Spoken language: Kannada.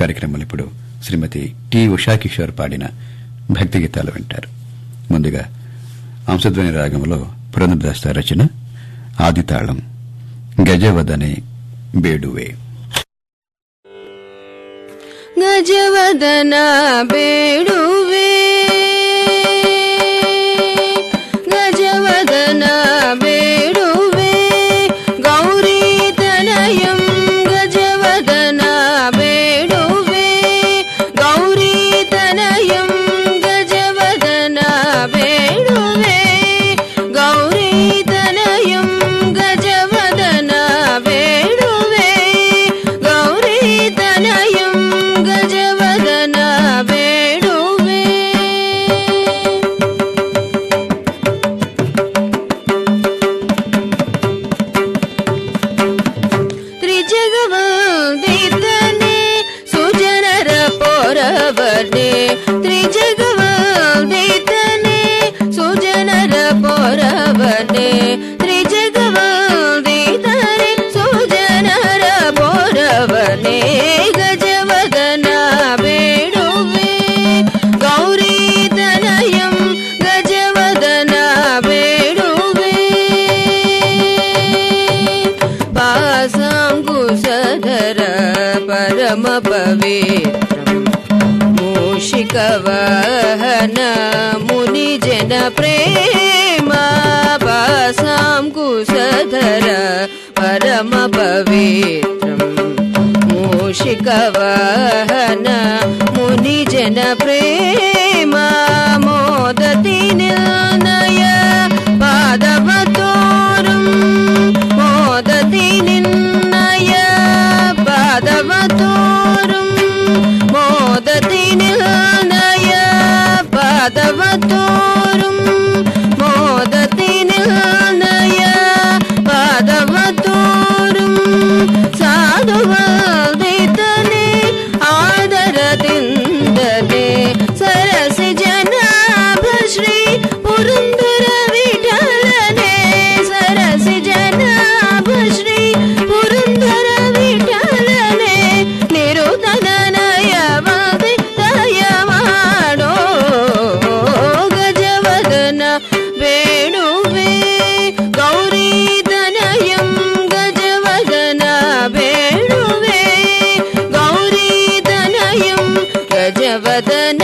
కార్యక్రమంలో ఇప్పుడు శ్రీమతి టి ఉషాకిషోర్ పాడిన భక్తి గీతాలు వింటారు. ముందుగా అంశధ్వని రాగంలో పురంధరదాస్ రచన ఆదితాళం గజవదనే బేడువే. ಗಜವದನ ಬೇಡುವೆ ಗಜವದನ ಬೇಡುವೆ ಗೌರಿ ತನಯಂ ಗಜವದನ ಬೇಡುವೆ ಗೌರಿ ತನಯಂ ಗಜವದನ ಬೇಡುವೆ ಗೌರಿ ತನಯಂ ಗಜವದನ ಬೇಡುವೆ ಗೌರಿ ತನಯಂ ಗಜವದನ ಬೇಡುವೆ. ತ್ರಿಜಗವಂದಿತನೆ ಸುಜನರ ಪೊರವನೆ ತ್ರಿಜಗವಂದಿತನೆ ಸುಜನರ ಪೊರವನೆ ತ್ರಿಜಗವಂದಿತನೆ ಸುಜನರ ಪೊರವನೆ ಗಜವದನ ಬೇಡುವೆ ಗೌರಿ ತನಯಂ ಗಜವದನ ಬೇಡುವೆ. ಪಾಸಾಂಕುಶಧರ ಪರಮ ಪವಿತ್ರಂ ಮೂಷಿಕವಾಹನ ಮುನಿಜನ ಪ್ರೇಮ ಪಾಸಾಂಕುಶಧರ ಪರಮ ಪವಿತ್ರಂ ಮೂಷಿಕವಾಹನ ಮುನಿಜನ ಪ್ರೇಮ ಮೋದತಿ ನಿನ್ನಯ ಪಾದವ ತೋರುಂ ಮೋದತಿ ನಿನ್ನಯ ಪಾದವ ತೋರುಂ ಮೋದತಿ ನಿನ್ನಯ ಪಾದವ ತೋರುಂ ಮೋದತಿ ನಿನ್ನಯ ಪಾದವ ತೋರುಂ ಸಾಧುವದಿತನೆ ಆದರದಿಂದಲೇ ಸರಸಿ ಜನಾಭ ಶ್ರೀ ಪುರಂದರ ವಿಠಲನೆ ಸರಸಿ ಜನಾಭ ಶ್ರೀ ಪುರಂದರ ವಿಠಲನೆ ನಿರುತನಯವಾದಿ ದಯ ಮಾಡೋ ಗಜವದನ ಬೇಡುವೆ ಗೌರಿ ತನಯಂ ಗಜವದನ ಬೇಡುವೆ ಗೌರಿ ತನಯಂ ಗಜವದನ